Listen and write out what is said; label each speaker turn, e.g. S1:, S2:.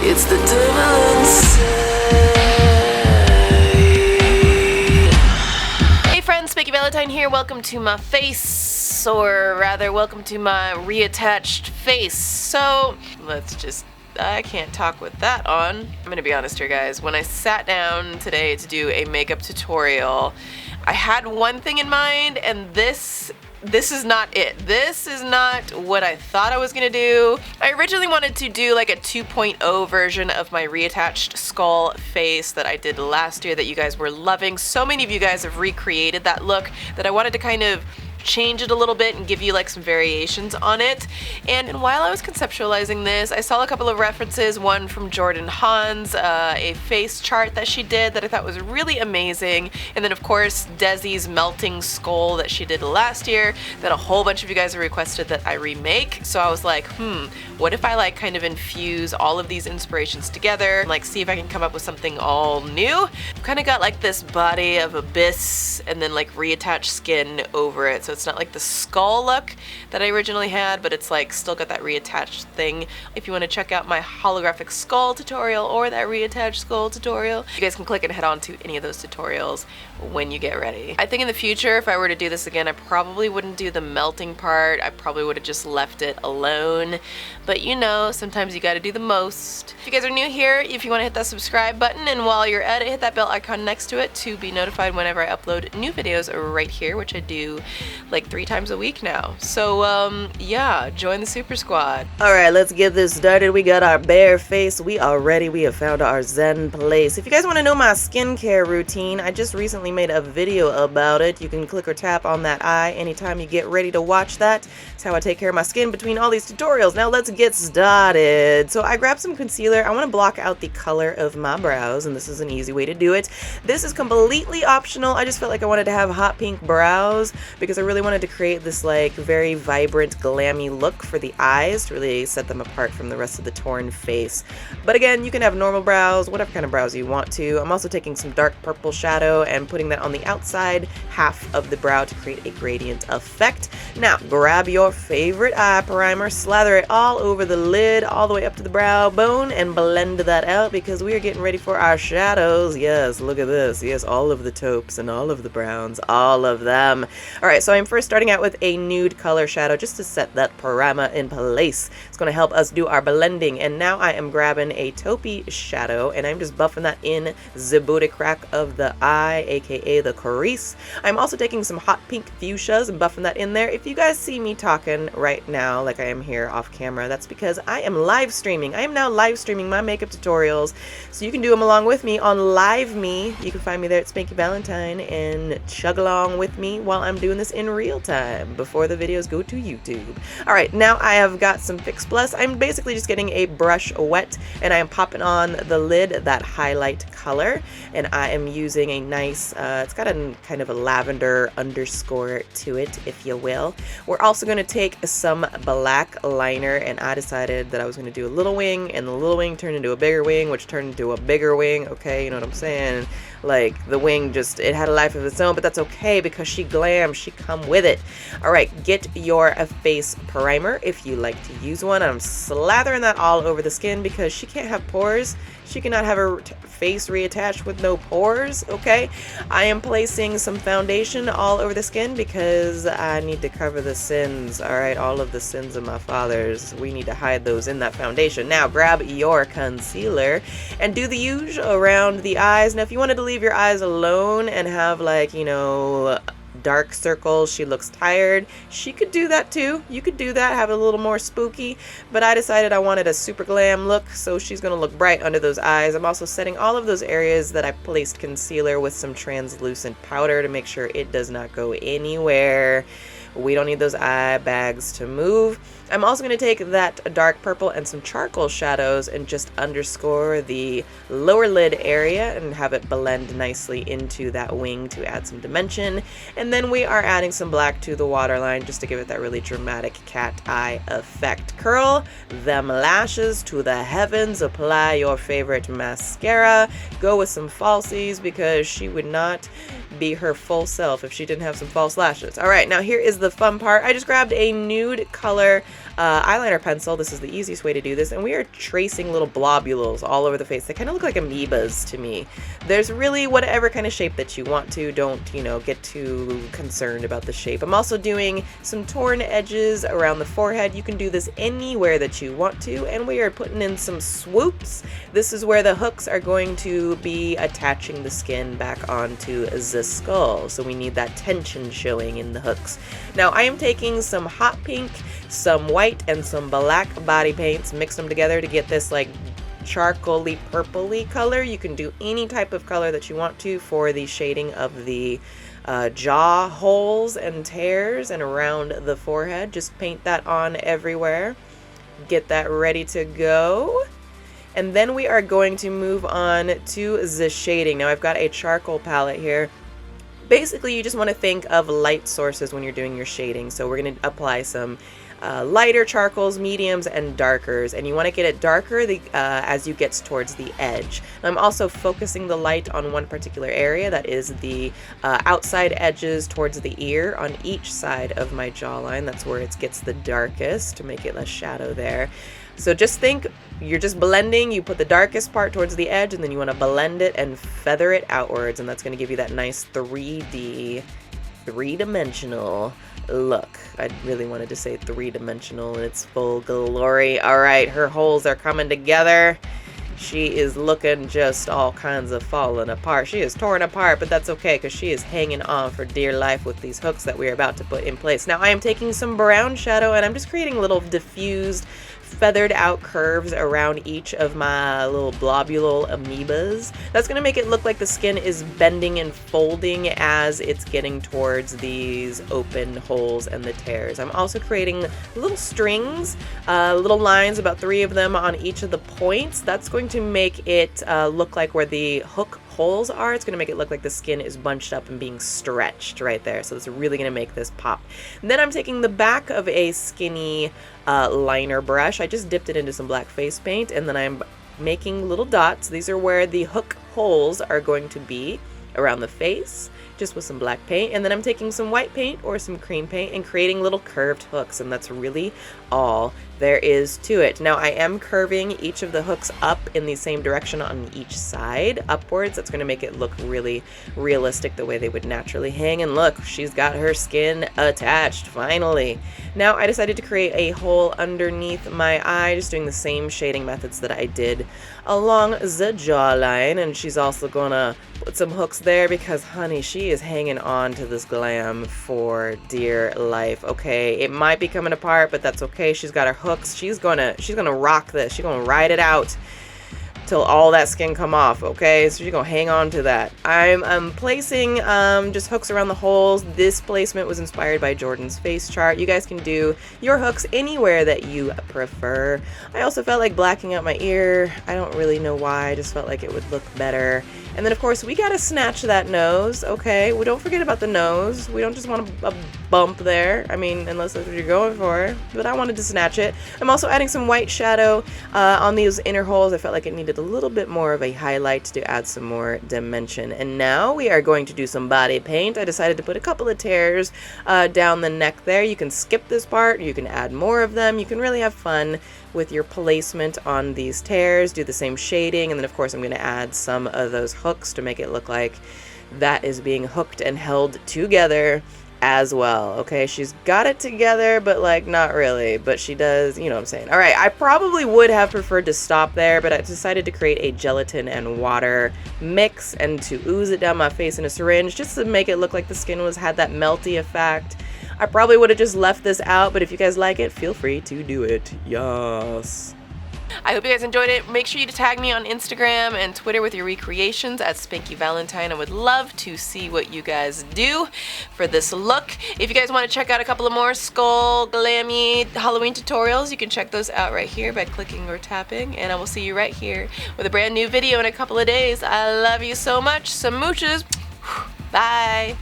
S1: It's the devil inside. Hey friends, Spankie Valentine here. Welcome to my face, or rather, welcome to my reattached face. So, I can't talk with that on. I'm gonna be honest here, guys. When I sat down today to do a makeup tutorial, I had one thing in mind, and this is not it. This is not what I thought I was gonna do. I originally wanted to do like a 2.0 version of my reattached skull face that I did last year that you guys were loving. So many of you guys have recreated that look that I wanted to kind of change it a little bit and give you like some variations on it. And while I was conceptualizing this, I saw a couple of references, one from Hanz, a face chart that she did that I thought was really amazing, and then of course Desi's melting skull that she did last year that a whole bunch of you guys have requested that I remake. So I was like, what if I like kind of infuse all of these inspirations together, like see if I can come up with something all new. Kind of got like this body of abyss and then like reattached skin over it, so it's not like the skull look that I originally had, but it's like still got that reattached thing. If you want to check out my holographic skull tutorial or that reattached skull tutorial, you guys can click and head on to any of those tutorials when you get ready. I think in the future, if I were to do this again, I probably wouldn't do the melting part. I probably would have just left it alone. But you know, sometimes you got to do the most. If you guys are new here, if you want to hit that subscribe button, and while you're at it, hit that bell icon next to it to be notified whenever I upload new videos right here, which I do like 3 times a week now. So yeah, join the super squad. All right, let's get this started. We got our bare face. We are ready. We have found our zen place. If you guys want to know my skincare routine, I just recently made a video about it. You can click or tap on that eye anytime you get ready to watch that. It's how I take care of my skin between all these tutorials. Now let's get started. So I grabbed some concealer. I want to block out the color of my brows, and this is an easy way to do it. This is completely optional. I just felt like I wanted to have hot pink brows because I really wanted to create this like very vibrant, glammy look for the eyes to really set them apart from the rest of the torn face. But again, you can have normal brows, whatever kind of brows you want to. I'm also taking some dark purple shadow and putting that on the outside half of the brow to create a gradient effect. Now, grab your favorite eye primer, slather it all over the lid, all the way up to the brow bone, and blend that out because we are getting ready for our shadows. Yes, look at this. Yes, all of the taupes and all of the browns, all of them. All right, so I'm first starting out with a nude color shadow just to set that primer in place. It's going to help us do our blending. And now I am grabbing a taupey shadow and I'm just buffing that in the booty crack of the eye, aka the crease. I'm also taking some hot pink fuchsias and buffing that in there. If you guys see me talking right now like I am here off camera, that's because I am live streaming. I am now live streaming my makeup tutorials, so you can do them along with me on Live Me. You can find me there at Spankie Valentine and chug along with me while I'm doing this in real time before the videos go to YouTube. All right, now I have got some Fix Plus. I'm basically just getting a brush wet and I am popping on the lid that highlight color, and I am using a nice, it's got a kind of a lavender underscore to it, if you will. We're also going to take some black liner, and I decided that I was going to do a little wing, and the little wing turned into a bigger wing, which turned into a bigger wing. Okay, you know what I'm saying? Like the wing just, it had a life of its own, but that's okay because she glams, she come with it. All right, get your face primer if you like to use one. I'm slathering that all over the skin because she can't have pores. She cannot have her face reattached with no pores, okay? I am placing some foundation all over the skin because I need to cover the sins, all right? All of the sins of my fathers. We need to hide those in that foundation. Now, grab your concealer and do the usual around the eyes. Now, if you wanted to leave your eyes alone and have like, you know, dark circles, she looks tired, she could do that too. You could do that, have it a little more spooky, but I decided I wanted a super glam look, so she's gonna look bright under those eyes. I'm also setting all of those areas that I placed concealer with some translucent powder to make sure it does not go anywhere. We don't need those eye bags to move. I'm also going to take that dark purple and some charcoal shadows and just underscore the lower lid area and have it blend nicely into that wing to add some dimension. And then we are adding some black to the waterline just to give it that really dramatic cat eye effect. Curl them lashes to the heavens. Apply your favorite mascara. Go with some falsies because she would not be her full self if she didn't have some false lashes. All right, now here is the the fun part. I just grabbed a nude color eyeliner pencil. This is the easiest way to do this, and we are tracing little blobules all over the face. They kind of look like amoebas to me. There's really whatever kind of shape that you want to. Don't, you know, get too concerned about the shape. I'm also doing some torn edges around the forehead. You can do this anywhere that you want to, and we are putting in some swoops. This is where the hooks are going to be attaching the skin back onto the skull, so we need that tension showing in the hooks. Now I am taking some hot pink, some white, and some black body paints, mix them together to get this like charcoaly purpley color. You can do any type of color that you want to for the shading of the jaw holes and tears and around the forehead. Just paint that on everywhere. Get that ready to go. And then we are going to move on to the shading. Now I've got a charcoal palette here. Basically, you just want to think of light sources when you're doing your shading. So we're going to apply some lighter charcoals, mediums, and darkers. And you want to get it darker as you get towards the edge. I'm also focusing the light on one particular area. That is the outside edges towards the ear on each side of my jawline. That's where it gets the darkest to make it less shadow there. So just think, you're just blending, you put the darkest part towards the edge, and then you want to blend it and feather it outwards, and that's going to give you that nice 3D, three-dimensional look. I really wanted to say three-dimensional in its full glory. All right, her holes are coming together. She is looking just all kinds of falling apart. She is torn apart, but that's okay because she is hanging on for dear life with these hooks that we are about to put in place. Now I am taking some brown shadow and I'm just creating little diffused feathered out curves around each of my little blobule amoebas. That's going to make it look like the skin is bending and folding as it's getting towards these open holes and the tears. I'm also creating little strings, little lines, about 3 of them on each of the points. That's going to make it look like where the hook holes are. It's going to make it look like the skin is bunched up and being stretched right there. So it's really going to make this pop. And then I'm taking the back of a skinny liner brush. I just dipped it into some black face paint, and then I'm making little dots. These are where the hook holes are going to be around the face, just with some black paint. And then I'm taking some white paint or some cream paint and creating little curved hooks, and that's really all there is to it. Now I am curving each of the hooks up in the same direction on each side, upwards. That's going to make it look really realistic the way they would naturally hang. And look, she's got her skin attached finally. Now I decided to create a hole underneath my eye, just doing the same shading methods that I did along the jawline. And she's also gonna put some hooks there because, honey, she is hanging on to this glam for dear life. Okay, it might be coming apart, but that's okay. She's got her hooks. She's gonna rock this. She's gonna ride it out till all that skin come off. Okay, so you're gonna hang on to that. I'm placing just hooks around the holes. This placement was inspired by Jordan's face chart. You guys can do your hooks anywhere that you prefer. I also felt like blacking out my ear. I don't really know why. I just felt like it would look better. And then of course we gotta snatch that nose. Okay, well, don't forget about the nose. We don't just want a bump there. I mean, unless that's what you're going for. But I wanted to snatch it. I'm also adding some white shadow on these inner holes. I felt like it needed a little bit more of a highlight to add some more dimension. And now we are going to do some body paint. I decided to put a couple of tears down the neck there. You can skip this part. You can add more of them. You can really have fun with your placement on these tears. Do the same shading, and then of course I'm going to add some of those hooks to make it look like that is being hooked and held together as well. Okay, she's got it together, but like not really, but she does, you know what I'm saying. All right, I probably would have preferred to stop there, but I decided to create a gelatin and water mix and to ooze it down my face in a syringe just to make it look like the skin had that melty effect. I probably would have just left this out, but if you guys like it, feel free to do it. Yes. I hope you guys enjoyed it. Make sure you tag me on Instagram and Twitter with your recreations at Spankie Valentine. I would love to see what you guys do for this look. If you guys want to check out a couple of more skull glammy Halloween tutorials, you can check those out right here by clicking or tapping. And I will see you right here with a brand new video in a couple of days. I love you so much. Some mooches. Bye.